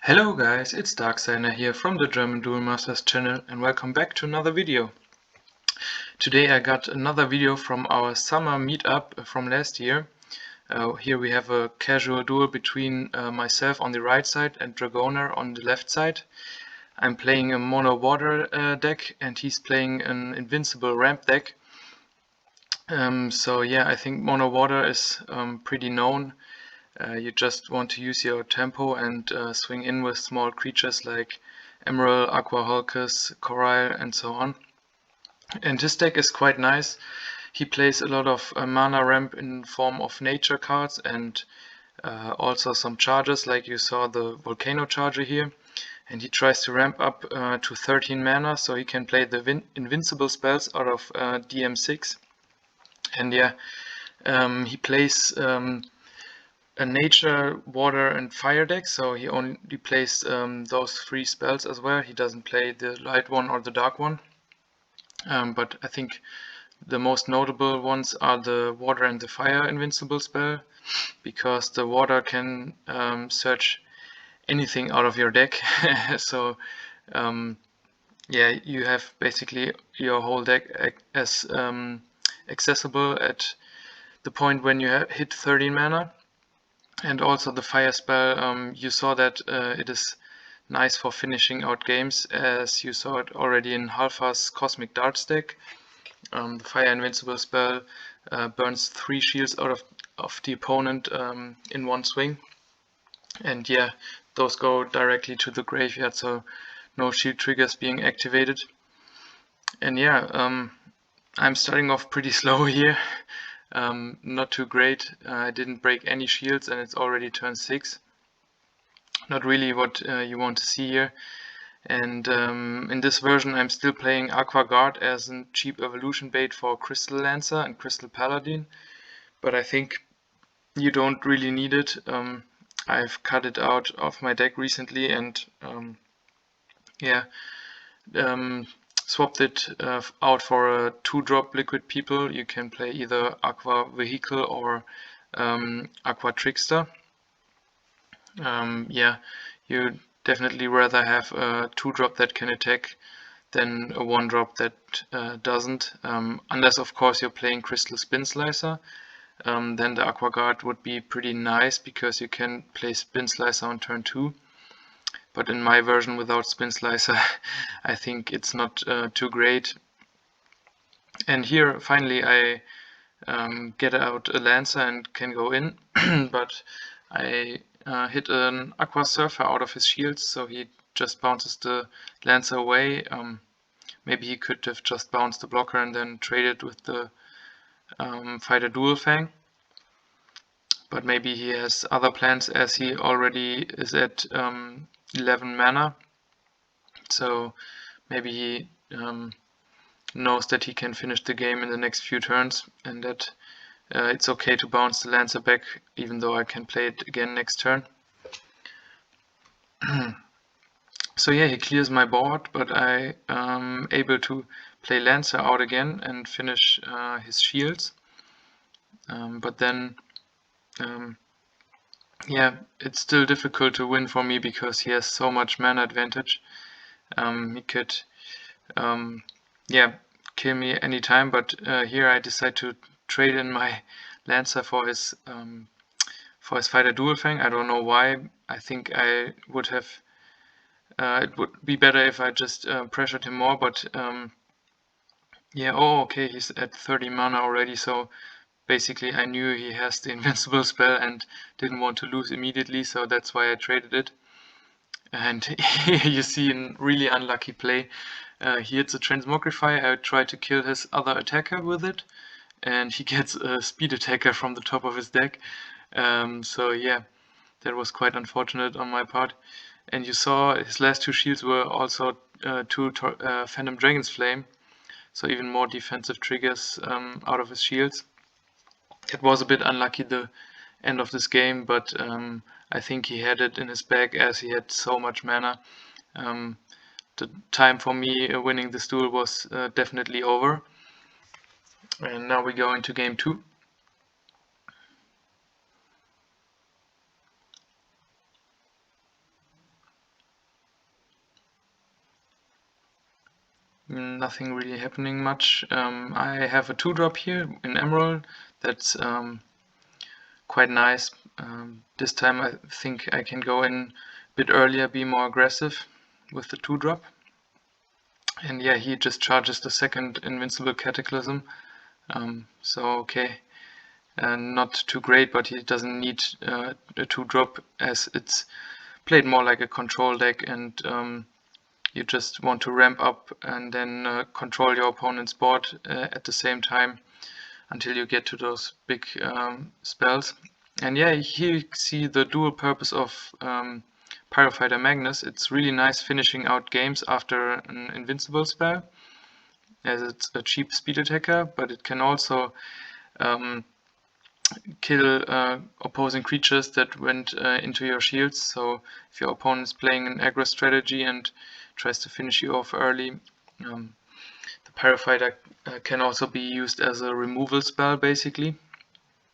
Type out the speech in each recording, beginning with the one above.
Hello guys, it's Darksigner here from the German Duel Masters channel and welcome back to another video. Today I got another video from our summer meetup from last year. Here we have a casual duel between myself on the right side and Dragoner on the left side. I'm playing a mono water deck and he's playing an Invincible Ramp Deck. So yeah, I think mono water is pretty known. You just want to use your tempo and swing in with small creatures like Emerald, Aqua Hulkus, Coral and so on. And his deck is quite nice. He plays a lot of mana ramp in form of nature cards and also some charges, like you saw the Volcano Charger here. And he tries to ramp up to 13 mana so he can play the invincible spells out of DM6. And yeah, he plays a nature, water and fire deck, so he only plays those three spells as well. He doesn't play the light one or the dark one, but I think the most notable ones are the water and the fire invincible spell, because the water can search anything out of your deck. So yeah, you have basically your whole deck as accessible at the point when you hit 13 mana. And also the fire spell, you saw that it is nice for finishing out games, as you saw it already in Halfa's Cosmic Darts deck. The fire invincible spell burns 3 shields out of the opponent in one swing. And yeah, those go directly to the graveyard, so no shield triggers being activated. And yeah, I'm starting off pretty slow here. Not too great. I didn't break any shields and it's already turn 6. Not really what you want to see here. And in this version I'm still playing Aqua Guard as a cheap evolution bait for Crystal Lancer and Crystal Paladin, but I think you don't really need it. I've cut it out of my deck recently and yeah, swapped it out for a 2-drop Liquid People. You can play either Aqua Vehicle or Aqua Trickster. Yeah, you definitely rather have a 2-drop that can attack than a 1-drop that doesn't, unless of course you're playing Crystal Spin Slicer. Then the Aqua Guard would be pretty nice because you can play Spin Slicer on turn 2. But in my version without Spin Slicer, I think it's not too great. And here finally I get out a Lancer and can go in, but I hit an Aqua Surfer out of his shields, so he just bounces the Lancer away. Maybe he could have just bounced the blocker and then traded with the Fighter Dual Fang. But maybe he has other plans, as he already is at 11 mana, so maybe he knows that he can finish the game in the next few turns and that it's okay to bounce the Lancer back, even though I can play it again next turn. So yeah, he clears my board, but I am able to play Lancer out again and finish his shields. But then yeah, it's still difficult to win for me because he has so much mana advantage. He could yeah, kill me anytime, but here I decide to trade in my Lancer for his Fighter Dual Fang. I don't know why. I think I would have it would be better if I just pressured him more, but yeah, oh okay, he's at 30 mana already, so basically I knew he has the invincible spell and didn't want to lose immediately, so that's why I traded it. And you see a really unlucky play. He hits a Transmogrify. I try to kill his other attacker with it, and he gets a speed attacker from the top of his deck. So yeah, that was quite unfortunate on my part. And you saw his last 2 shields were also 2 Phantom Dragon's Flame, so even more defensive triggers out of his shields. It was a bit unlucky the end of this game, but I think he had it in his bag as he had so much mana. The time for me winning this duel was definitely over. And now we go into game 2. Nothing really happening much. I have a 2-drop here in Emerald that's quite nice. This time I think I can go in a bit earlier, be more aggressive with the 2-drop. And yeah, he just charges the second Invincible Cataclysm. So okay, not too great, but he doesn't need a 2-drop, as it's played more like a control deck, and you just want to ramp up and then control your opponent's board at the same time until you get to those big spells. And yeah, here you see the dual purpose of Pyrofighter Magnus. It's really nice finishing out games after an invincible spell, as it's a cheap speed attacker, but it can also kill opposing creatures that went into your shields. So if your opponent is playing an aggro strategy and tries to finish you off early, the Pyrofighter can also be used as a removal spell, basically,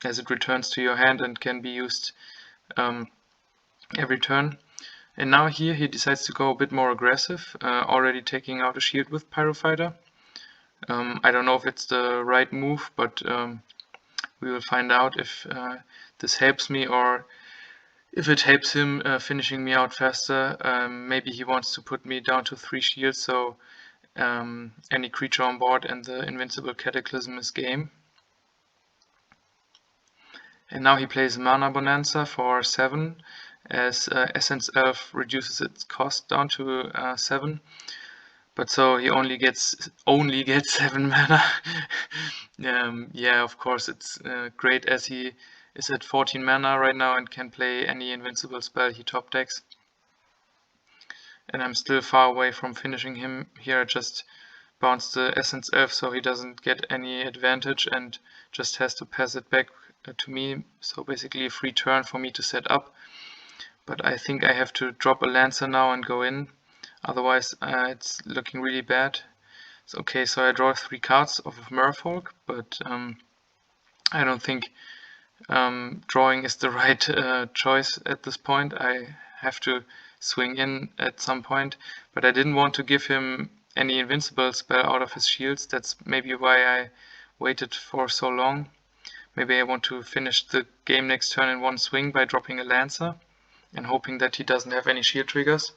as it returns to your hand and can be used every turn. And now here he decides to go a bit more aggressive, already taking out a shield with Pyrofighter. I don't know if it's the right move, but we will find out if this helps me or if it helps him finishing me out faster. Maybe he wants to put me down to 3 shields, so any creature on board and the Invincible Cataclysm is game. And now he plays Mana Bonanza for 7, as Essence Elf reduces its cost down to 7. But so he only gets 7 mana. Yeah, of course it's great, as he is at 14 mana right now and can play any invincible spell he top decks. And I'm still far away from finishing him here. I just bounce the Essence Elf so he doesn't get any advantage and just has to pass it back to me. So basically a free turn for me to set up. But I think I have to drop a Lancer now and go in. Otherwise it's looking really bad. So, okay, so I draw 3 cards of Merfolk, but I don't think drawing is the right choice at this point. I have to swing in at some point, but I didn't want to give him any invincible spell out of his shields. That's maybe why I waited for so long. Maybe I want to finish the game next turn in one swing by dropping a Lancer and hoping that he doesn't have any shield triggers.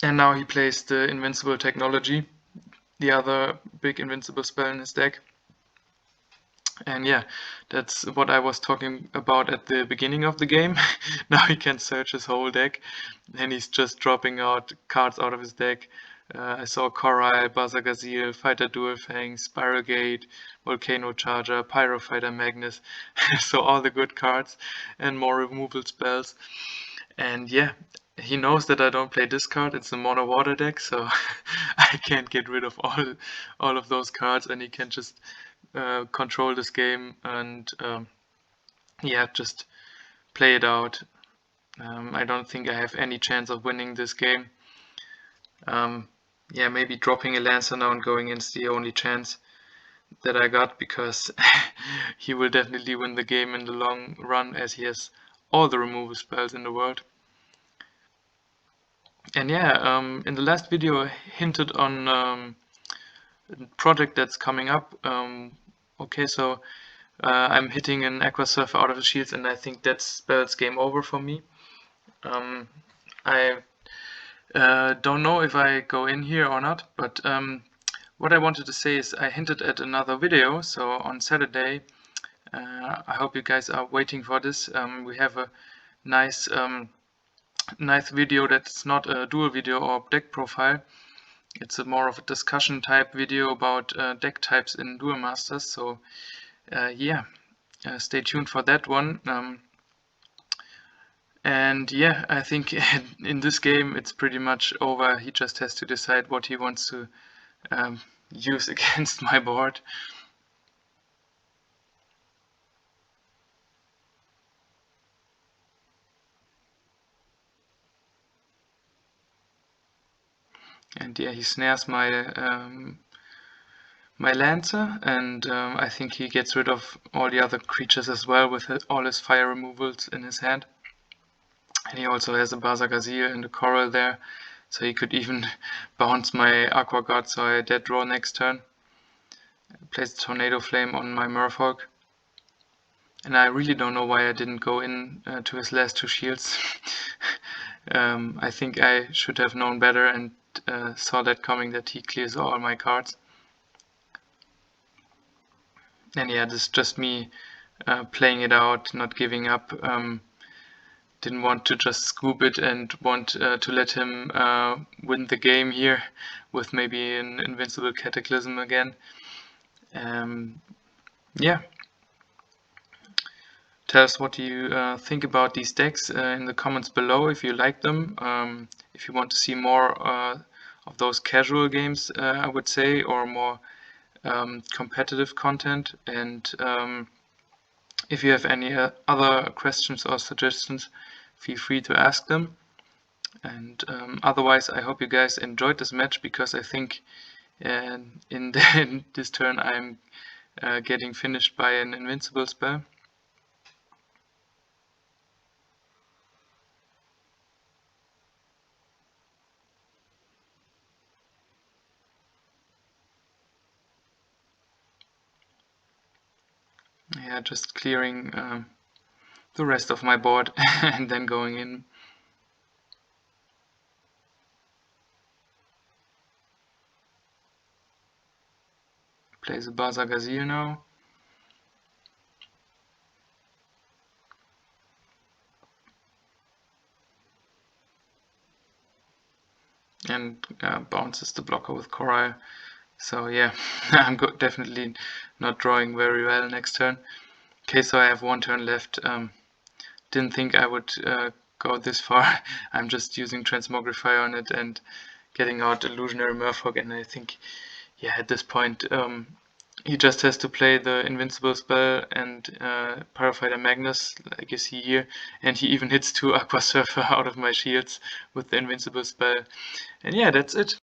And now he plays the Invincible Technology, the other big invincible spell in his deck. And yeah, that's what I was talking about at the beginning of the game. Now he can search his whole deck, and he's just dropping out cards out of his deck. I saw Coral, Bazagazil, Fighter Dual Fang, Spiral Gate, Volcano Charger, Pyrofighter Magnus. So all the good cards and more removal spells. And yeah, he knows that I don't play this card. It's a mono water deck, so I can't get rid of all of those cards, and he can just control this game and yeah, just play it out. I don't think I have any chance of winning this game. Yeah, maybe dropping a Lancer now and going in is the only chance that I got, because he will definitely win the game in the long run, as he has all the removal spells in the world. And yeah, in the last video I hinted on a project that's coming up. Okay, so I'm hitting an Aqua Surfer out of the shields, and I think that spells game over for me. I don't know if I go in here or not, but what I wanted to say is I hinted at another video. So on Saturday, I hope you guys are waiting for this. We have a nice video that's not a duel video or deck profile. It's more of a discussion type video about deck types in Duel Masters. So yeah, stay tuned for that one. And yeah, I think in this game it's pretty much over. He just has to decide what he wants to use against my board. And yeah, he snares my my Lancer, and I think he gets rid of all the other creatures as well with all his fire removals in his hand. And he also has a Bazagazil and a Coral there, so he could even bounce my Aqua God, so I dead draw next turn. Place the Tornado Flame on my Merfolk. And I really don't know why I didn't go in to his last 2 shields. I think I should have known better and saw that coming, that he clears all my cards. And yeah, this is just me playing it out, not giving up. Didn't want to just scoop it and want to let him win the game here with maybe an Invincible Cataclysm again. Yeah. Tell us what you think about these decks in the comments below, if you like them. If you want to see more of those casual games, I would say, or more competitive content. And if you have any other questions or suggestions, feel free to ask them. And otherwise, I hope you guys enjoyed this match, because I think in this turn I'm getting finished by an Invincible spell. Yeah, just clearing the rest of my board and then going in. Plays a Baza Gazil now. And bounces the blocker with Coral. So yeah, I'm definitely not drawing very well next turn. Okay, so I have 1 turn left. Didn't think I would go this far. I'm just using Transmogrify on it and getting out Illusionary Merfolk, and I think, yeah, at this point he just has to play the Invincible spell and Pyrofighter Magnus, like you see here, and he even hits 2 Aqua Surfer out of my shields with the Invincible spell. And yeah, that's it.